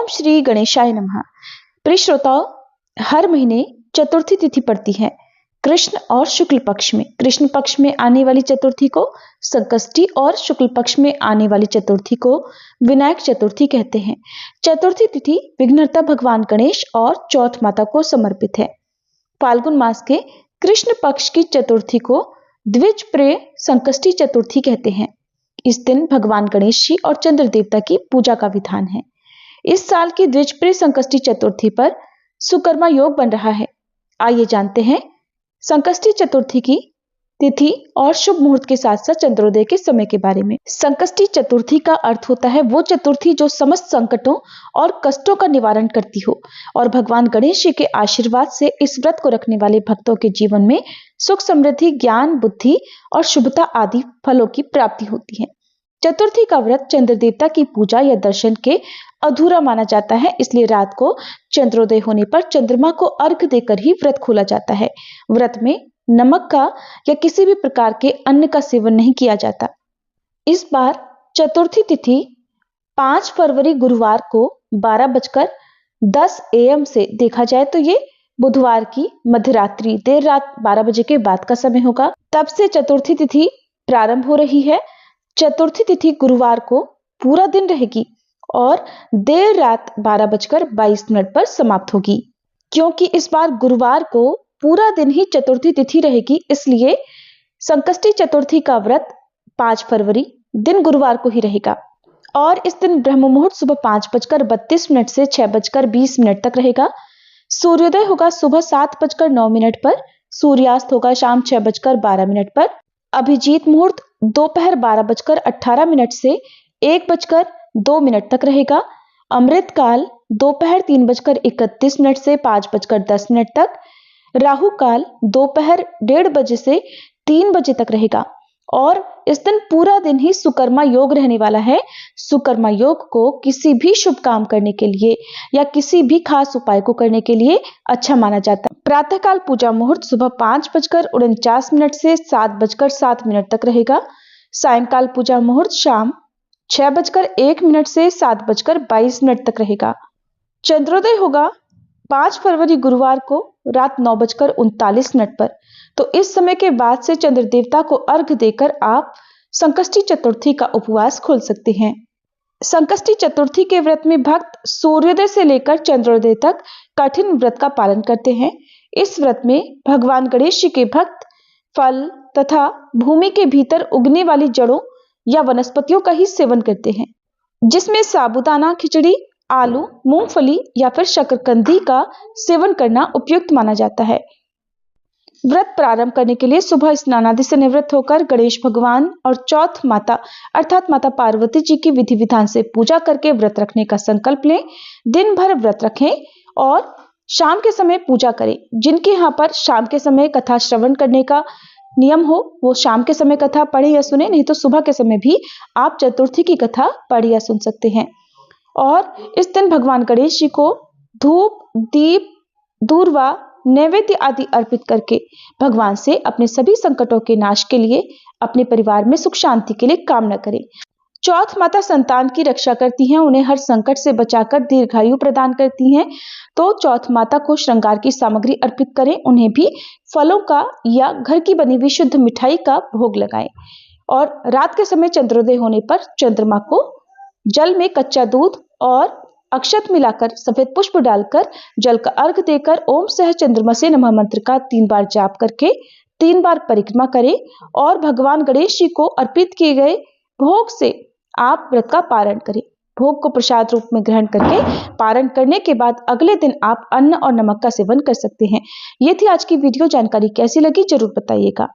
ओम श्री गणेशाय नमः। प्रिय श्रोताओं, हर महीने चतुर्थी तिथि पड़ती है कृष्ण और शुक्ल पक्ष में। कृष्ण पक्ष में आने वाली चतुर्थी को संकष्टी और शुक्ल पक्ष में आने वाली चतुर्थी को विनायक चतुर्थी कहते हैं। चतुर्थी तिथि विघ्नहर्ता भगवान गणेश और चौथ माता को समर्पित है। फाल्गुन मास के कृष्ण पक्ष की चतुर्थी को द्विज प्रिय संकष्टी चतुर्थी कहते हैं। इस दिन भगवान गणेश जी और चंद्र देवता की पूजा का विधान है। इस साल की द्विज प्रिय संकष्टी चतुर्थी पर सुकर्मा योग बन रहा है। आइए जानते हैं संकष्टी चतुर्थी की तिथि और शुभ मुहूर्त के साथ साथ चंद्रोदय के समय के बारे में। संकष्टी चतुर्थी का अर्थ होता है वो चतुर्थी जो समस्त संकटों और कष्टों का निवारण करती हो और भगवान गणेश जी के आशीर्वाद से इस व्रत को रखने वाले भक्तों के जीवन में सुख, समृद्धि, ज्ञान, बुद्धि और शुभता आदि फलों की प्राप्ति होती है। चतुर्थी का व्रत चंद्र देवता की पूजा या दर्शन के अधूरा माना जाता है, इसलिए रात को चंद्रोदय होने पर चंद्रमा को अर्घ देकर ही व्रत खोला जाता है। व्रत में नमक का या किसी भी प्रकार के अन्न का सेवन नहीं किया जाता। इस बार चतुर्थी तिथि 5 फरवरी गुरुवार को 12:10 AM से देखा जाए तो ये बुधवार की मध्यरात्रि देर रात 12 बजे के बाद का समय होगा। तब से चतुर्थी तिथि प्रारंभ हो रही है। चतुर्थी तिथि गुरुवार को पूरा दिन रहेगी और देर रात 12:22 पर समाप्त होगी। क्योंकि इस बार गुरुवार को पूरा दिन ही चतुर्थी तिथि रहेगी, इसलिए संकष्टी चतुर्थी का व्रत 5 फरवरी दिन गुरुवार को ही रहेगा और इस दिन ब्रह्म मुहूर्त सुबह 5:32 से 6:20 तक रहेगा। सूर्योदय होगा सुबह 7:09 पर, सूर्यास्त होगा शाम 6:12 पर। अभिजीत मुहूर्त दोपहर 12:18 से 1:02 तक रहेगा। अमृत काल दोपहर 3:31 से 5:10 तक। राहु काल दोपहर 1:30 बजे से 3 बजे तक रहेगा और इस दिन पूरा दिन ही सुकर्मा योग रहने वाला है। सुकर्मा योग को किसी भी शुभ काम करने के लिए या किसी भी खास उपाय को करने के लिए अच्छा माना जाता है। प्रातःकाल पूजा मुहूर्त सुबह 5:49 से 7:07 तक रहेगा। सायंकाल पूजा मुहूर्त शाम 6:01 से 7:22 तक रहेगा। चंद्रोदय होगा 5 फरवरी गुरुवार को रात 9:39 पर। तो इस समय के बाद से चंद्र देवता को अर्घ देकर आप संकष्टी चतुर्थी का उपवास खोल सकते हैं। संकष्टी चतुर्थी के व्रत में भक्त सूर्योदय से लेकर चंद्रोदय तक कठिन व्रत का पालन करते हैं। इस व्रत में भगवान गणेश जी के भक्त फल तथा भूमि के भीतर उगने वाली जड़ों या वनस्पतियों का ही सेवन करते हैं, जिसमें साबूदाना खिचड़ी, आलू, मूंगफली या फिर शकरकंदी का सेवन करना उपयुक्त माना जाता है। व्रत प्रारंभ करने के लिए सुबह स्नान आदि से निवृत्त होकर गणेश भगवान और चौथ माता अर्थात माता पार्वती जी की विधि विधान से पूजा करके व्रत रखने का संकल्प लें। दिन भर व्रत रखें और शाम के समय पूजा करें। जिनके यहाँ पर शाम के समय कथा श्रवण करने का नियम हो वो शाम के समय कथा पढ़े या सुने, नहीं तो सुबह के समय भी आप चतुर्थी की कथा पढ़ या सुन सकते हैं। और इस दिन भगवान गणेश जी को धूप, दीप, दूर्वा, नैवेद्य आदि अर्पित करके भगवान से अपने सभी संकटों के नाश के लिए, अपने परिवार में सुख शांति के लिए कामना करें। चौथ माता संतान की रक्षा करती हैं, उन्हें हर संकट से बचाकर दीर्घायु प्रदान करती हैं। तो चौथ माता को श्रृंगार की सामग्री अर्पित करें, उन्हें भी फलों का या घर की बनी हुई शुद्ध मिठाई का भोग लगाएं और रात के समय चंद्रोदय होने पर चंद्रमा को जल में कच्चा दूध और अक्षत मिलाकर सफेद पुष्प डालकर जल का अर्घ देकर ओम सह चंद्रमा से नमः मंत्र का 3 बार जाप करके 3 बार परिक्रमा करें और भगवान गणेश जी को अर्पित किए गए भोग से आप व्रत का पारण करें। भोग को प्रसाद रूप में ग्रहण करके पारण करने के बाद अगले दिन आप अन्न और नमक का सेवन कर सकते हैं। ये थी आज की वीडियो। जानकारी कैसी लगी जरूर बताइएगा।